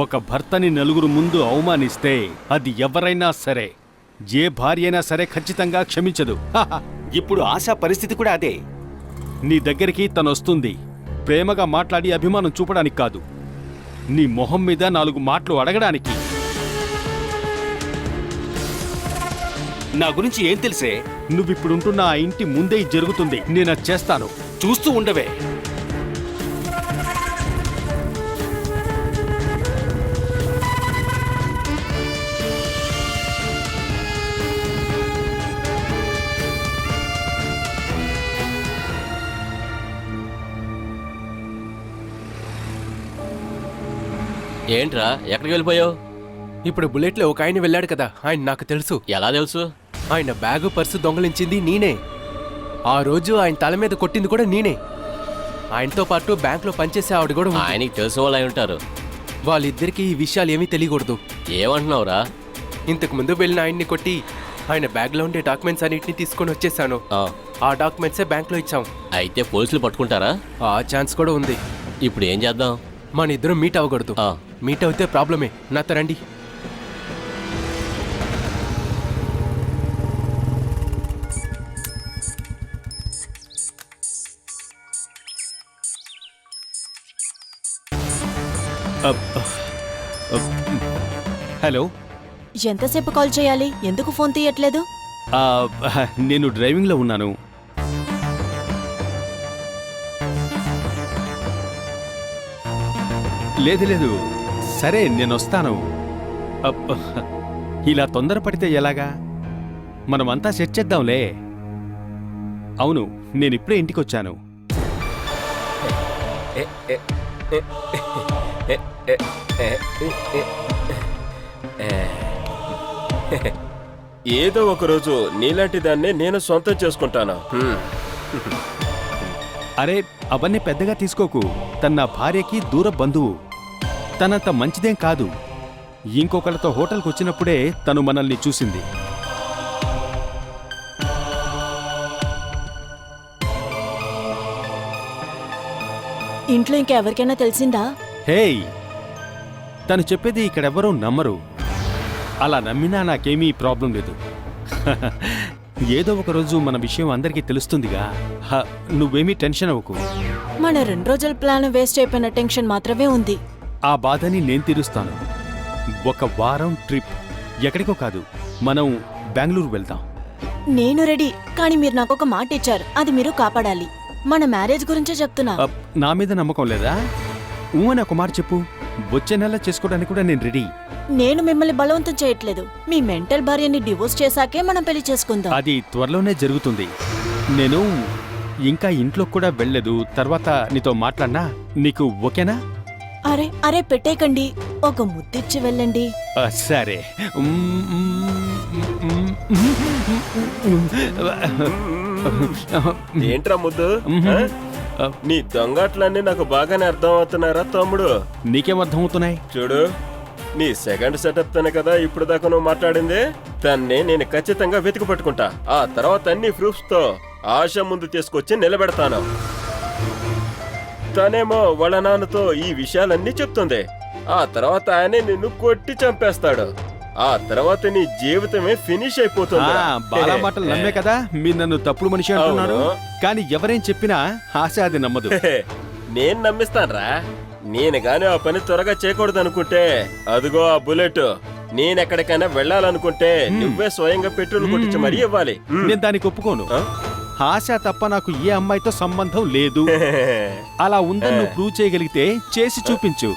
ఒక భర్తని నలుగురు ముందు అవమానిస్తే అది ఎవరైనా సరే, ఏ భార్య అయినా సరే ఖచ్చితంగా క్షమించదు. ఇప్పుడు ఆశా పరిస్థితి కూడా అదే. నీ దగ్గరికి తనొస్తుంది ప్రేమగా మాట్లాడి అభిమానం చూపడానికి కాదు, నీ మొహం మీద 4 మాటలు అడగడానికి. నా గురించి ఏం తెలుసే? నువ్విప్పుడుంటున్న ఆ ఇంటి ముందే ఇది జరుగుతుంది. నేను అది చేస్తాను. చూస్తూ ఉండవే. ఏంట్రా, ఎక్కడికి వెళ్ళిపోయావు? ఇప్పుడు బుల్లెట్లో ఒక ఆయన వెళ్ళాడు కదా, ఆయన నాకు తెలుసు. ఎలా తెలుసు? ఆయన బ్యాగు పర్సు దొంగలించింది నేనే. ఆ రోజు ఆయన తల మీద కొట్టింది కూడా నేనే. ఆయనతో పాటు బ్యాంక్లో పనిచేసే ఆవిడ కూడా ఉంది. ఆయనకి తెలిసిన వాళ్ళు అయి ఉంటారు. వాళ్ళిద్దరికీ ఈ విషయాలు ఏమీ తెలియకూడదు. ఏమంటున్నావురా? ఇంతకు ముందు వెళ్ళిన ఆయన్ని కొట్టి ఆయన బ్యాగ్లో ఉండే డాక్యుమెంట్స్ అన్నింటినీ తీసుకొని వచ్చేసాను. ఆ డాక్యుమెంట్సే బ్యాంక్లో ఇచ్చాం. అయితే పోలీసులు పట్టుకుంటారా? ఆ ఛాన్స్ కూడా ఉంది. ఇప్పుడు ఏం చేద్దాం? మన ఇద్దరం మీట్ అవ్వకూడదు. మీట్ అవుతే ప్రాబ్లమే. నాతో రండి. హలో, ఎంతసేపు కాల్ చేయాలి? ఎందుకు ఫోన్ తీయట్లేదు? నేను డ్రైవింగ్లో ఉన్నాను. లేదు, సరే నేను వస్తాను. ఇలా తొందరపడితే ఎలాగా? మనమంతా సెట్ చేద్దాంలే. అవును, నేనిప్పుడే ఇంటికొచ్చాను. ఏదో ఒకరోజు నీలాంటి దాన్నే నేను సొంతం చేసుకుంటాను. అరే, అవన్నీ పెద్దగా తీసుకోకు. తన భార్యకి దూర బంధువు. తనంత మంచిదేం కాదు. ఇంకొకళ్ళతో హోటల్కి వచ్చినప్పుడే తను మనల్ని చూసింది. ఇంట్లో ఇంకెవరికైనా తెలిసిందా? హేయ్, తను చెప్పేది ఇక్కడెవ్వరూ నమ్మరు. అలా నమ్మినా నాకేమీ ప్రాబ్లం లేదు. ఏదో ఒక రోజు మన విషయం అందరికీ తెలుస్తుందిగా. నువ్వేమీ టెన్షన్ అవ్వకు. మన 2 రోజుల ప్లాన్ వేస్ట్ అయిపోయిన టెన్షన్ మాత్రమే ఉంది. ఆ బాధని నేను తీరుస్తాను. 1 వారం ట్రిప్, ఎక్కడికో కాదు, మనం బెంగళూరు వెళ్దాం. నేను రెడీ, కానీ మీరు నాకు ఒక మాట ఇచ్చారు, అది మీరు కాపాడాలి. మన మ్యారేజ్ గురించే చెప్తున్నా. నా మీద నమ్మకం లేదా? అని ఒక మాట చెప్పు. వచ్చే నెల చేసుకోవడానికి కూడా నేను రెడీ. నేను మిమ్మల్ని బలవంతం చేయట్లేదు. మీ మెంటల్ భార్యని డివోర్స్ చేశాకే మనం పెళ్లి చేసుకుందాం. అది త్వరలోనే జరుగుతుంది. నేను ఇంకా ఇంట్లో కూడా వెళ్ళలేదు. తర్వాత నీతో మాట్లాడినా నీకు ఓకేనా? అరే పెట్టేకండి, ఒక ముద్దిచ్చి వెళ్ళండి. సరే. ఏంట్రా ముద్దు? నీ దొంగట్లన్నీ నాకు బాగానే అర్థం అవుతున్నారా తమ్ముడు? నీకేం అర్థం అవుతున్నాయి? చూడు, నీ సెకండ్ సెటప్ తనే కదా ఇప్పుడు దాకా నువ్వు మాట్లాడింది. తన్నే నేను ఖచ్చితంగా వెతికి పట్టుకుంటా. ఆ తర్వాత అన్ని ప్రూఫ్స్ తో ఆశ ముందు తీసుకొచ్చి నిలబెడతాను. తనేమో వాళ్ళ నాన్నతో ఈ విషయాలన్నీ చెప్తుంది. ఆ తర్వాత ఆయనే నిన్ను కొట్టి చంపేస్తాడు. ఆ తర్వాత నీ జీవితమే ఫినిష్ అయిపోతుంది. బాలా మాటలు నమ్మే కదా మీరు నన్ను తప్పుడు మనిషి అంటున్నారు. కానీ ఎవరేం చెప్పినా ఆశ అది నమ్మదు. నేను నమ్మిస్తాన్రా. నేను గాని ఆ పని త్వరగా చేయకూడదు అనుకుంటే, అదిగో ఆ బుల్లెట్. నేనెక్కడికైనా వెళ్ళాలనుకుంటే నువ్వే స్వయంగా పెట్రోల్ కొట్టించి మరీ ఇవ్వాలి. నేను దానికి ఒప్పుకోను. ఆశ తప్ప నాకు ఏ అమ్మాయితో సంబంధం లేదు. అలా ఉందని నువ్వు ప్రూవ్ చేయగలిగితే చేసి చూపించు.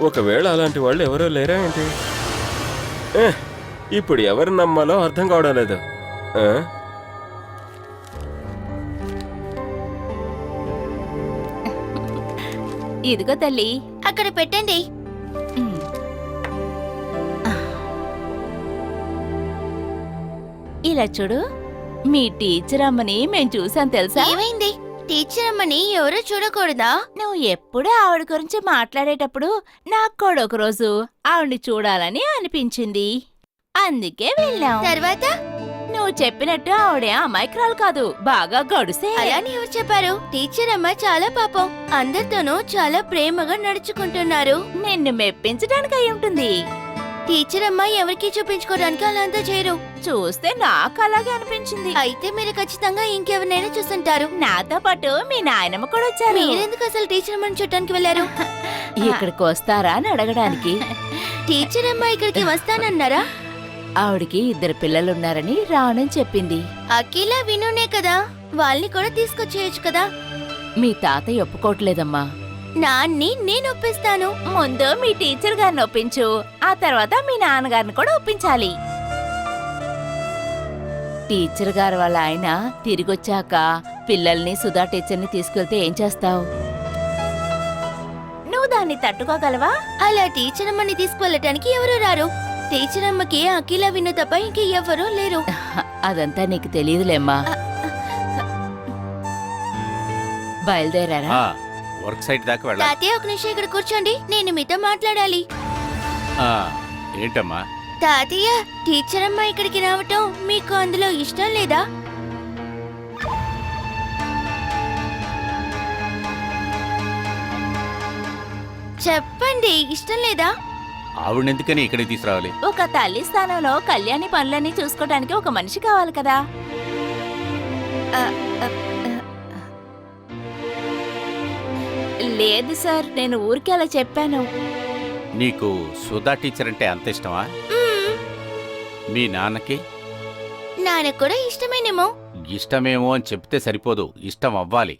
ఒకవేళ అలాంటి వాళ్ళు ఎవరో లేరా ఏంటి? ఇప్పుడు ఎవరు నమ్మాలో అర్థం కావడం లేదు. ఇదిగో తల్లి, అక్కడ పెట్టండి. ఇలా చూడు, మీ టీచర్ అమ్మని మేం చూసాం తెలుసా? ఏమైంది? టీచర్ అమ్మని ఎవరూ చూడకూడదా? నువ్వు ఎప్పుడు ఆవిడ గురించి మాట్లాడేటప్పుడు నాకు కూడా ఒకరోజు ఆవిడ్ని చూడాలని అనిపించింది. అందుకే వెళ్ళాం. తర్వాత నువ్వు చెప్పినట్టు ఆవిడే అమాయకురాలు కాదు, బాగా గడుసే. అలాని ఎవరు చెప్పారు? టీచర్ అమ్మ చాలా పాపం, అందరితోనూ చాలా ప్రేమగా నడుచుకుంటున్నారు. నిన్ను మెప్పించడానికి అయి ఉంటుంది. టీచర్ అమ్మ ఎవరికి చూపించుకోవడానికి అలా అంతా చేయరు. చూస్తే నాకు అలాగే అనిపించింది. అయితే మీరు ఖచ్చితంగా ఇంకెవరినైనా చూస్తుంటారు. నాతో పాటు మీ నాయనమ్మ కూడా వచ్చారు. మీరెందుకు అసలు టీచర్ అమ్మని చూడటానికి వెళ్ళారు? ఇక్కడికి వస్తారా అని అడగడానికి. టీచర్ అమ్మ ఇక్కడికి వస్తానన్నారా? ఆవిడికి 2 పిల్లలున్నారని రానని చెప్పింది. అఖిల వినునే కదా, వాళ్ళని కూడా తీసుకొచ్చేయచ్చు కదా. మీ తాతయ్య ఒప్పుకోవట్లేదమ్మా. నాన్ని నేను ఒప్పిస్తాను. ముందు మీ టీచర్ గారిని ఒప్పించు, ఆ తర్వాత మీ నాన్నగారిని కూడా ఒప్పించాలి. టీచర్ గారు వాళ్ళ ఆయన తిరిగొచ్చాక పిల్లల్ని సుధా టీచర్ని తీసుకెళ్తే ఏం చేస్తావు? నువ్వు దాన్ని తట్టుకోగలవా? అలా టీచర్ అమ్మని తీసుకువెళ్ళటానికి ఎవరు రారు. టీచర్ అమ్మకి అఖిల విను తప్ప ఇంక ఎవరూ లేరు. అదంతా నీకు తెలియదులేమ్మా. బయలుదేరారా? వర్క్ సైట్ దాకా వెళ్ళాలి. తాతయ్య ఒక నిమిషం ఇక్కడ కూర్చోండి, నేను మీతో మాట్లాడాలి. ఏంటమ్మా? తాతయ్య, టీచర్ అమ్మ ఇక్కడికి రావటం మీకు అందులో ఇష్టం లేదా? చెప్పండి, ఇష్టం లేదా? ఆవిడెందుకని ఇక్కడికి తీసుకురావాలి? ఒక తల్లి స్థానంలో కళ్యాణి పనులన్నీ చూసుకోవడానికి ఒక మనిషి కావాలి కదా. లేదు సార్, నేను ఊరికే అలా చెప్పాను. నీకు సుధా టీచర్ అంటే అంత ఇష్టమా? మీ నాన్నకి? నాన్నకు కూడా ఇష్టమేనేమో. ఇష్టమేమో అని చెప్తే సరిపోదు, ఇష్టం అవ్వాలి.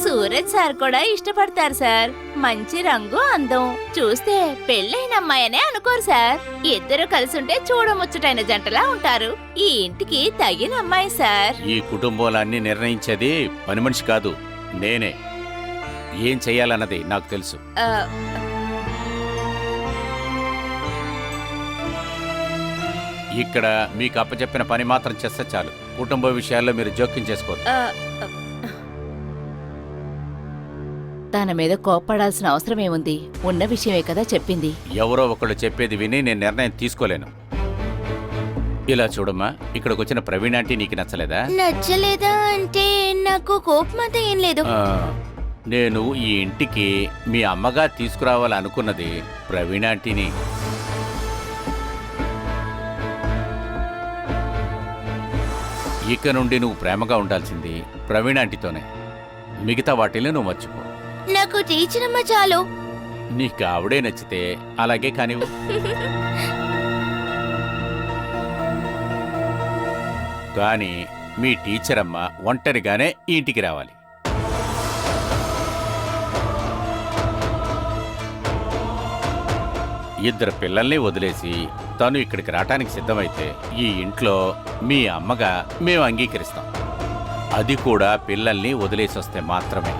సూరజ్ సార్ కూడా ఇష్టపడతారు సార్. మంచి రంగు, అందం, చూస్తే పెళ్ళైన అమ్మాయనే అనుకోరు సార్. ఇద్దరు కలిసుంటే చూడముచ్చటైన జంటలా ఉంటారు. ఈ ఇంటికి తగిన అమ్మాయి సార్. ఈ కుటుంబంలో అన్ని నిర్ణయించేది పని మనిషి కాదు, నేనే. ఏం చెయ్యాలన్నది నాకు తెలుసు. ఆ, ఇక్కడ మీకు అప్పచెప్పిన పని మాత్రం చేస్తే చాలు. కుటుంబ విషయాల్లో మీరు జోక్యం చేసుకోవద్దు. ఆ, తన మీద కోప్పడాల్సిన అవసరం ఏముంది? ఉన్న విషయమే కదా చెప్పింది. ఎవరో ఒకళ్ళు చెప్పేది విని నేను నిర్ణయం తీసుకోలేను. ఇలా చూడమ్మా, ఇక్కడికి వచ్చిన ప్రవీణ్ ఆంటీ నీకు నచ్చలేదా? నచ్చలేదా అంటే నాకు కోపం అంతా ఏం లేదు. నేను ఈ ఇంటికి మీ అమ్మగా తీసుకురావాలనుకున్నది ప్రవీణ్ ఆంటీని. ఇక నుండి నువ్వు ప్రేమగా ఉండాల్సింది ప్రవీణ్ ఆంటీతోనే. మిగతా వాటిని నువ్వు మర్చిపో. నాకు టీచర్ అమ్మ చాలు. నీకు ఆవిడే నచ్చితే అలాగే కానివ్వు. కానీ మీ టీచర్ అమ్మ ఒంటరిగానే ఈ ఇంటికి రావాలి. ఇద్దరు పిల్లల్ని వదిలేసి తను ఇక్కడికి రావటానికి సిద్ధమైతే ఈ ఇంట్లో మీ అమ్మగా మేము అంగీకరిస్తాం. అది కూడా పిల్లల్ని వదిలేసి వస్తే మాత్రమే.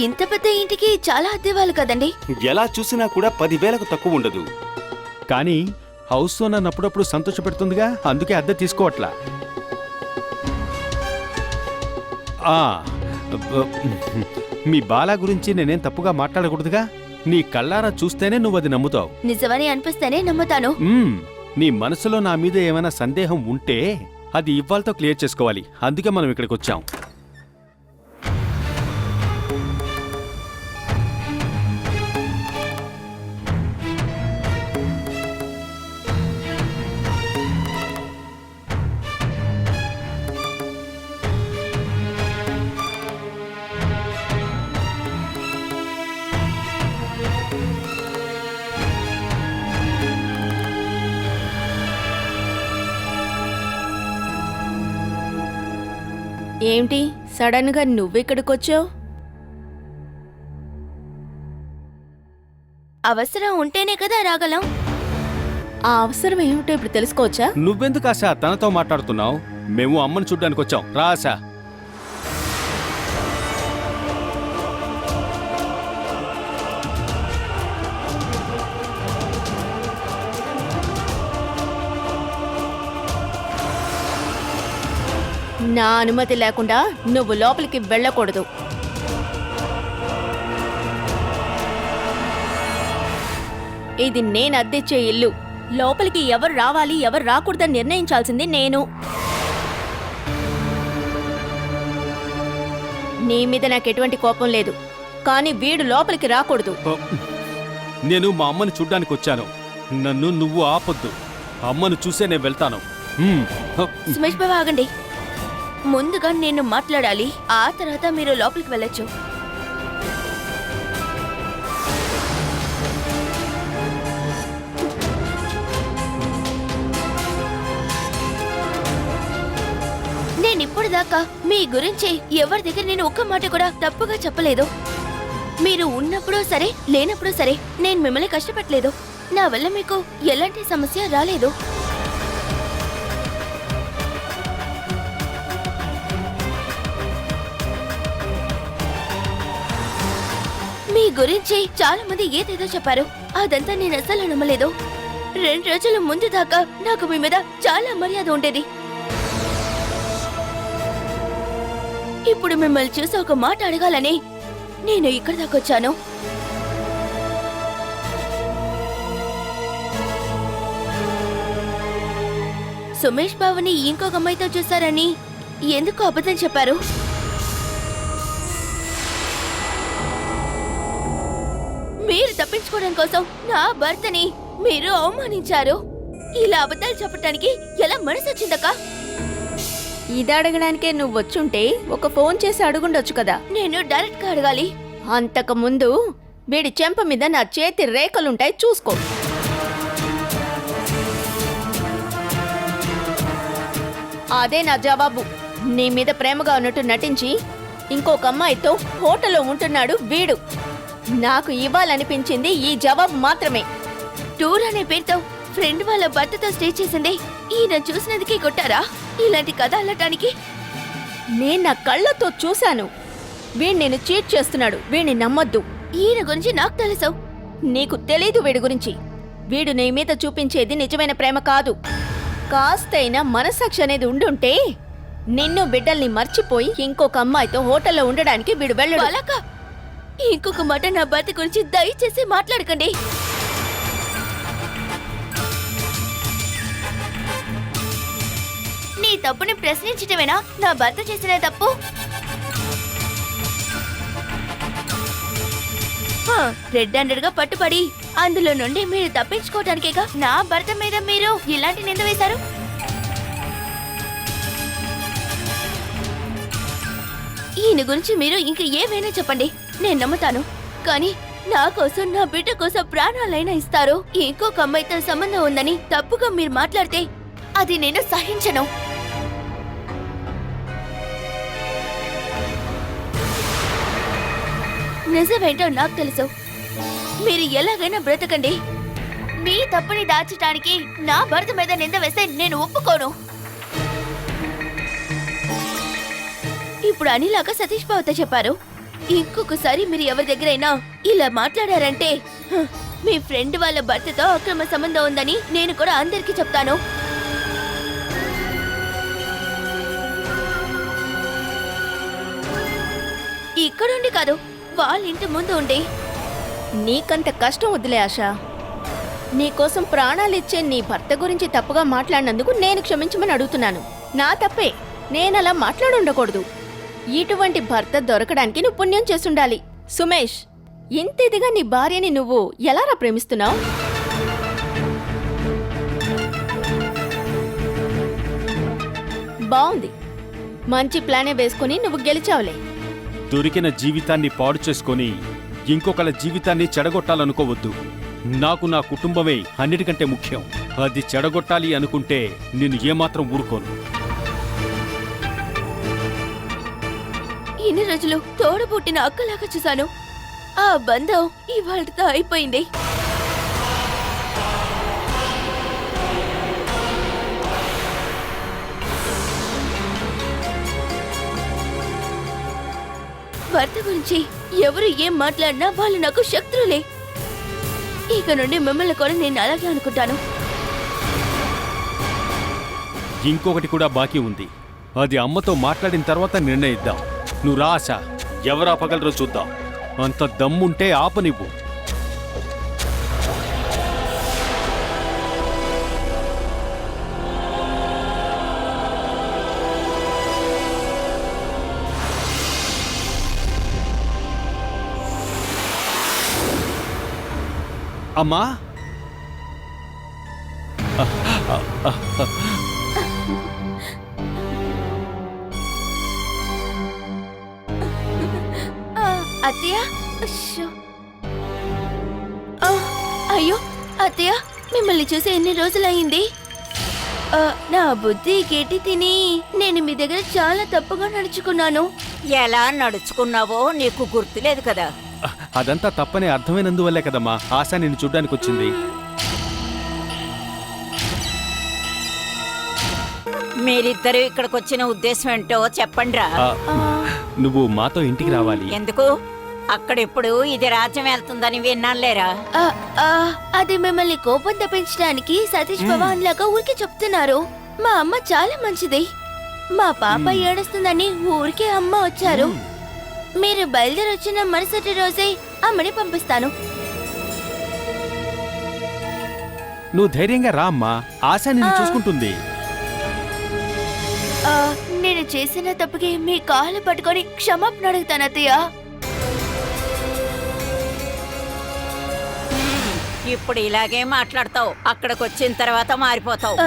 ఇంత పెద్ద ఇంటికి చాలా అద్దెవాళ్ళు కదండి. ఎలా చూసినా కూడా 10,000కు తక్కువ ఉండదు. కానీ హౌస్ ఓనర్ అప్పుడప్పుడు సంతోషపెడుతుందిగా, అందుకే అద్దె తీసుకోవట్లా. మీ బాలా గురించి నేనేం తప్పుగా మాట్లాడకూడదుగా. నీ కళ్ళారా చూస్తేనే నువ్వు అది నమ్ముతావు. నిజమని అనిపిస్తేనే నమ్ముతాను. నీ మనసులో నా మీద ఏమైనా సందేహం ఉంటే అది ఇవ్వాలతో క్లియర్ చేసుకోవాలి. అందుకే మనం ఇక్కడికి వచ్చాం. ఏంటి సడన్ గా నువ్వెక్కడికొచ్చావు? అవసరం ఉంటేనే కదా రాగలం. ఆ అవసరం ఏమిటో ఇప్పుడు తెలుసుకోవచ్చా? నువ్వెందుకు ఆశ తనతో మాట్లాడుతున్నావు? మేము అమ్మను చూడ్డానికి వచ్చాం. రా ఆశ. నా అనుమతి లేకుండా నువ్వు లోపలికి వెళ్ళకూడదు. ఇది నేను అద్దెచ్చే ఇల్లు. లోపలికి ఎవరు రావాలి ఎవరు రాకూడదని నిర్ణయించాల్సింది నేను. నీ మీద నాకు ఎటువంటి కోపం లేదు, కానీ వీడు లోపలికి రాకూడదు. నేను మా అమ్మని చూడ్డానికి వచ్చాను. నన్ను నువ్వు ఆపొద్దు. అమ్మను చూసే నేను వెళ్తాను. సుమేష్ బాబు ఆగండి. ముందుగా నేను మాట్లాడాలి, ఆ తర్వాత మీరు లోపలికి వెళ్ళొచ్చు. నేనిప్పుడు దాకా మీ గురించి ఎవరి దగ్గర నేను ఒక్క మాట కూడా తప్పుగా చెప్పలేదు. మీరు ఉన్నప్పుడు సరే లేనప్పుడు సరే నేను మిమ్మల్ని కష్టపెట్టలేదు. నా వల్ల మీకు ఎలాంటి సమస్య రాలేదు. మీ గురించి చాలా మంది ఏదేదో చెప్పారు. అదంతా నేను అస్సలు నమ్మలేదు. 2 రోజుల ముందు దాకా నాకు మీ మీద చాలా మర్యాద ఉండేది. ఇప్పుడు మిమ్మల్ని చూసి ఒక మాట అడగాలని నేను ఇక్కడి దాకా వచ్చాను. సుమేష్ బాబుని ఇంకొక అమ్మాయితో చూశారని ఎందుకు అబద్ధం చెప్పారు? మీరు తప్పించుకోవడం కోసం నా భర్తని మీరు అవమానించారు. ఇలా అబద్ధాలు చెప్పడానికి ఎలా మనసు వచ్చిందక్క? ఇది అడగడానికే నువ్వు వచ్చుంటే ఒక ఫోన్ చేసి అడుగుండొచ్చు కదా. నేను డైరెక్ట్ గా అడగాలి. అంతకు ముందు వీడి చెంప మీద నా చేతి రేఖలుంటాయి, చూసుకో. అదే నా జవాబు. నీ మీద ప్రేమగా ఉన్నట్టు నటించి ఇంకొక అమ్మాయితో హోటల్లో ఉంటున్నాడు వీడు. నాకు ఇవ్వాలనిపించింది ఈ జవాబు మాత్రమే. టూర్ అనే పేరుతో ఫ్రెండ్ వాళ్ళ భర్తతో స్టే చేసింది ఈయన చూసినందుకే కొట్టారా? ఇలాంటి కథ అల్లటానికి నేను నా కళ్ళతో చూశాను. వీడు నేను చీట్ చేస్తున్నాడు, వీడిని నమ్మొద్దు. ఈయన గురించి నాకు తెలుసు, నీకు తెలీదు వీడి గురించి. వీడు నీ మీద చూపించేది నిజమైన ప్రేమ కాదు. కాస్తైనా మనసాక్షి అనేది ఉండుంటే నిన్ను బిడ్డల్ని మర్చిపోయి ఇంకొక అమ్మాయితో హోటల్లో ఉండడానికి వీడు వెళ్ళడు. ఇంకొక మాట నా భర్త గురించి దయచేసి మాట్లాడకండి. నీ తప్పుని ప్రశ్నించటమేనా నా భర్త చేసిన తప్పు? రెడ్ హ్యాండెడ్ గా పట్టుబడి అందులో నుండి మీరు తప్పించుకోవడానికేగా నా భర్త మీద మీరు ఇలాంటి నింద వేశారు. ఈయన గురించి మీరు ఇంక ఏమైనా చెప్పండి, నేను నమ్ముతాను. కానీ నా కోసం నా బిడ్డ కోసం ప్రాణాలైనా ఇస్తారు. ఇంకొక అమ్మాయితో సంబంధం ఉందని తప్పుగా మీరు మాట్లాడితే అది నేను సహించను. నిజమేంటో నాకు తెలుసు. మీరు ఎలాగైనా బ్రతకండి. మీ తప్పుని దాచటానికి నా భర్త మీద నింద వేస్తే నేను ఒప్పుకోను. ఇప్పుడు అనిలాగా సతీష్ బావతో చెప్పారు. ఇంకొకసారి మీరు ఎవరి దగ్గరైనా ఇలా మాట్లాడారంటే మీ ఫ్రెండ్ వాళ్ళ భర్తతో అక్రమ సంబంధం ఉందని నేను కూడా అందరికీ చెప్తాను. ఇక్కడుండి కాదు, వాళ్ళ ఇంటి ముందు ఉండి. నీకంత కష్టం వద్దులే ఆశ. నీకోసం ప్రాణాలిచ్చే నీ భర్త గురించి తప్పుగా మాట్లాడినందుకు నేను క్షమించమని అడుగుతున్నాను. నా తప్పే, నేనలా మాట్లాడుండకూడదు. ఇటువంటి భర్త దొరకడానికి నువ్వు పుణ్యం చేసుండాలి. సుమేష్, ఇంత ఇదిగా నీ భార్యని నువ్వు ఎలారా ప్రేమిస్తున్నావు? బావుంది, మంచి ప్లానే వేసుకుని నువ్వు గెలిచావులే. దొరికిన జీవితాన్ని పాడు చేసుకొని ఇంకొకళ్ళ జీవితాన్ని చెడగొట్టాలనుకోవద్దు. నాకు నా కుటుంబమే అన్నిటికంటే ముఖ్యం. అది చెడగొట్టాలి అనుకుంటే నేను ఏమాత్రం ఊరుకోను. ఇన్ని రోజులు తోడు పుట్టిన అక్కలాగా చూశాను. ఆ బంధం ఇవాళతో అయిపోయింది. భర్త గురించి ఎవరు ఏం మాట్లాడినా వాళ్ళు నాకు శత్రులే. ఇక నుండి మిమ్మల్ని కూడా నేను అలాగే అనుకుంటాను. ఇంకొకటి కూడా బాకీ ఉంది. అది అమ్మతో మాట్లాడిన తర్వాత నిర్ణయిద్దాం. నువ్వు రా ఆశ, ఎవరు ఆపగలరో చూద్దాం. అంత దమ్ముంటే ఆపనివ్వు. అమ్మా, అత్తయ్య, అయ్యో అత్తయ్య, మిమ్మల్ని చూసి ఎన్ని రోజులయ్యింది. నా బుద్ధి గేటి తిని నేను మీ దగ్గర చాలా తప్పుగా నడుచుకున్నాను. ఎలా నడుచుకున్నావో నీకు గుర్తులేదు కదా. అదంతా తప్పని అర్థమైనందువల్లే కదమ్మా ఆశ నిన్ను చూడ్డానికి వచ్చింది. మీరిద్దరూ ఇక్కడికి వచ్చిన ఉద్దేశం ఏంటో చెప్పండిరా. నువ్వు మాతో ఇంటికి రావాలి. ఎందుకు? అక్కడెప్పుడు ఇది రాజ్యం వెళ్తుందని విన్నానులేరా. అది మిమ్మల్ని కోపం తప్పించడానికి సతీష్ భవన్ లాగా ఊరికి చెప్తున్నారు. మా అమ్మ చాలా మంచిది. మా పాప ఏడుస్తుందని ఊరికే అమ్మ వచ్చారు. మీరు బయలుదేరి వచ్చిన మరుసటి రోజే అమ్మని పంపిస్తాను. నువ్వు ధైర్యంగా రా అమ్మా, ఆశ నిన్ను చూసుకుంటుంది. నేను చేసిన తప్పుకి మీ కాళ్ళు పట్టుకొని క్షమాపణ అడుగుతాను అత్తయ్య. ఇప్పుడు ఇలాగే మాట్లాడతావు, అక్కడికి వచ్చిన తర్వాత మారిపోతావు.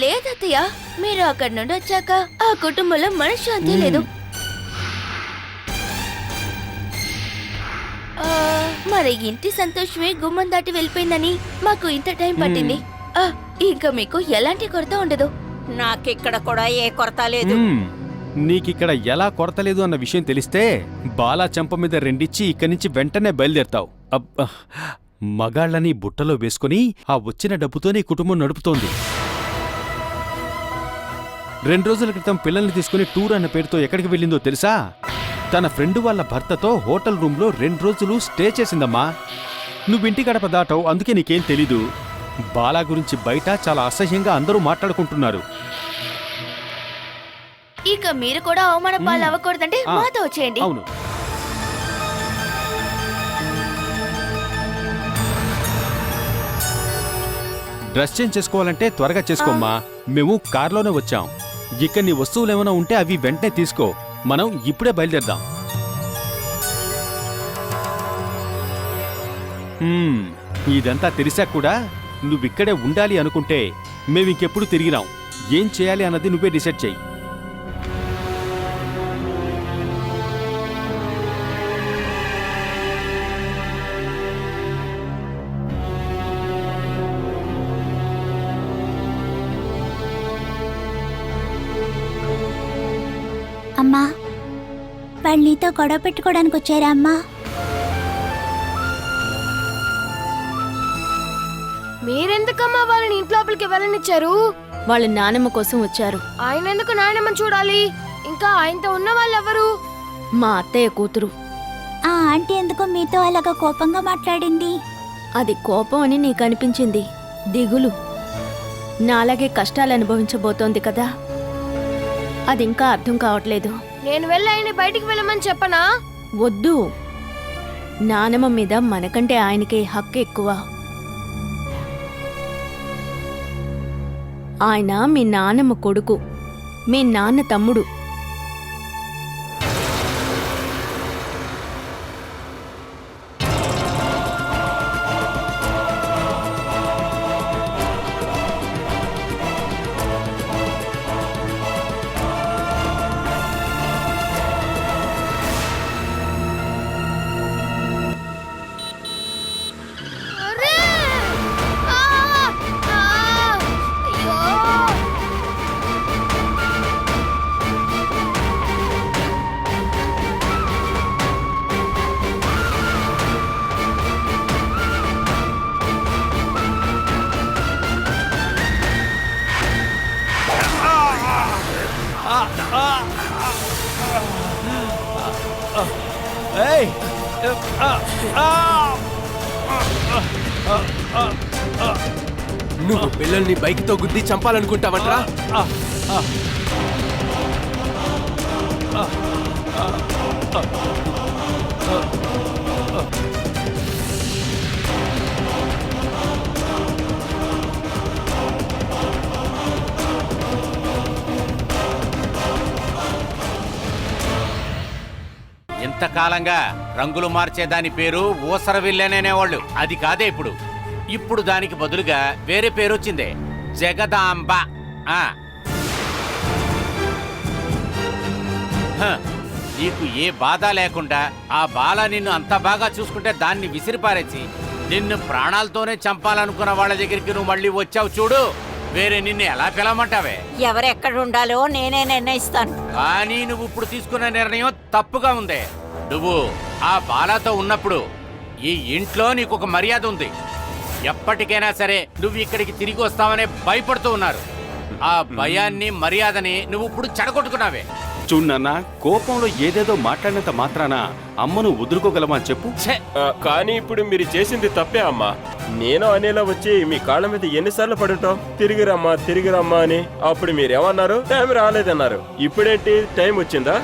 లేదత్తయ్య, మీరు అక్కడి నుండి వచ్చాక ఆ కుటుంబంలో మనశ్శాంతి లేదు. మరి ఇంటి సంతోషమే గుమ్మం దాటి వెళ్ళిపోయిందని మాకు ఇంత టైం పట్టింది. ఇంకా మీకు ఎలాంటి కొరత ఉండదు. నాకిక్కడ కూడా ఏ కొరత లేదు. నీకిక్కడ ఎలా కొరత లేదు అన్న విషయం తెలిస్తే బాలా చెంప మీద రెండిచ్చి ఇక్కడి నుంచి వెంటనే బయలుదేరతావు. అబ్బా, మగాళ్ళని బుట్టలో వేసుకుని ఆ వచ్చిన డబ్బుతో నీ కుటుంబం నడుపుతోంది. 2 రోజుల క్రితం పిల్లల్ని తీసుకుని టూర్ అన్న పేరుతో ఎక్కడికి వెళ్ళిందో తెలుసా? తన ఫ్రెండ్ వాళ్ళ భర్తతో హోటల్ రూమ్లో 2 రోజులు స్టే చేసిందమ్మా. నువ్వింటి గడప దాటావు, అందుకే నీకేం తెలీదు. బాలా గురించి బయట చాలా అసహ్యంగా అందరూ మాట్లాడుకుంటున్నారు. ఇక మీరు కూడా అవమాన పాలు అవ్వకూడదంటే మాతో వచ్చేయండి. అవును, డ్రెస్ చేంజ్ చేసుకోవాలంటే త్వరగా చేసుకోమ్మా. మేము కార్లోనే వచ్చాం. ఇక్కడ నీ వస్తువులు ఏమైనా ఉంటే అవి వెంటనే తీసుకో. మనం ఇప్పుడే బయలుదేరదాం. ఇదంతా తెలిసాక కూడా నువ్విక్కడే ఉండాలి అనుకుంటే మేమింకెప్పుడు తిరిగిరాం. ఏం చేయాలి అన్నది నువ్వే డిసైడ్ చెయ్యి. అమ్మా, వాళ్ళు నీతో గొడవ పెట్టుకోవడానికి వచ్చారా అమ్మా? మీరెందుకమ్మా వాళ్ళని ఇంట్లోపలికి వెళ్ళనిచ్చారు? వాళ్ళ నానమ్మ కోసం వచ్చారు. ఆయన ఎందుకు నాయనమ్మని చూడాలి? ఇంకా ఆయనతో ఉన్న వాళ్ళెవరు? మా అత్తయ్య కూతురు. ఆ ఆంటీ ఎందుకు మీతో అలాగా కోపంగా మాట్లాడింది? అది కోపం అని నీకు అనిపించింది. దిగులు. నాలాగే కష్టాలు అనుభవించబోతోంది కదా, అది ఇంకా అర్థం కావట్లేదు. నేను వెళ్ళి ఆయన బయటికి వెళ్ళమని చెప్పనా? వద్దు. నానమ్మ మీద మనకంటే ఆయనకే హక్కు ఎక్కువ. ఆయన మీ నాన్నమ్మ కొడుకు, మీ నాన్న తమ్ముడు. ఏయ్! నువ్వు పిల్లల్ని బైక్తో గుద్ది చంపాలనుకుంటావంట్రా? ఇంతకాలంగా రంగులు మార్చే దాని పేరు ఊసరవిల్లనేనేవాళ్ళు. అది కాదే ఇప్పుడు. ఇప్పుడు దానికి బదులుగా వేరే పేరు వచ్చిందే, జగదాంబ. ఆ. హ, నీకు ఏ బాధ లేకుండా ఆ బాల నిన్ను అంత బాగా చూసుకుంటే దాన్ని విసిరిపారేసి నిన్ను ప్రాణాలతోనే చంపాలనుకున్న వాళ్ళ దగ్గరికి నువ్వు మళ్ళీ వచ్చావు చూడు. వేరే నిన్ను ఎలా పిలవమంటావే? ఎవరెక్కడ ఉండాలో నేనే నిర్ణయిస్తాను. కానీ నువ్వు ఇప్పుడు తీసుకున్న నిర్ణయం తప్పుగా ఉంది. నువ్వు ఆ బాలతో ఉన్నప్పుడు ఈ ఇంట్లో నీకు ఒక మర్యాద ఉంది. ఎప్పటికైనా సరే నువ్వు ఇక్కడికి తిరిగి వస్తావనే భయపడుతూ ఉన్నారు. ఆ భయాన్ని మర్యాదని నువ్వు ఇప్పుడు చెడగొట్టుకున్నావే. చూడు నాన్న, కోపంలో ఏదేదో మాట్లాడినంత మాత్రాన అమ్మను వదులుకోగలమా చెప్పు? ఛే! కానీ ఇప్పుడు మీరు చేసింది తప్పే అమ్మా. నేను అనేలా వచ్చి మీ కాళ్ళ మీద ఎన్నిసార్లు పడుంటాం, తిరిగిరమ్మా తిరిగిరమ్మా అని. అప్పుడు మీరేమన్నారు? టైం రాలేదన్నారు. ఇప్పుడేంటి టైం వచ్చిందా?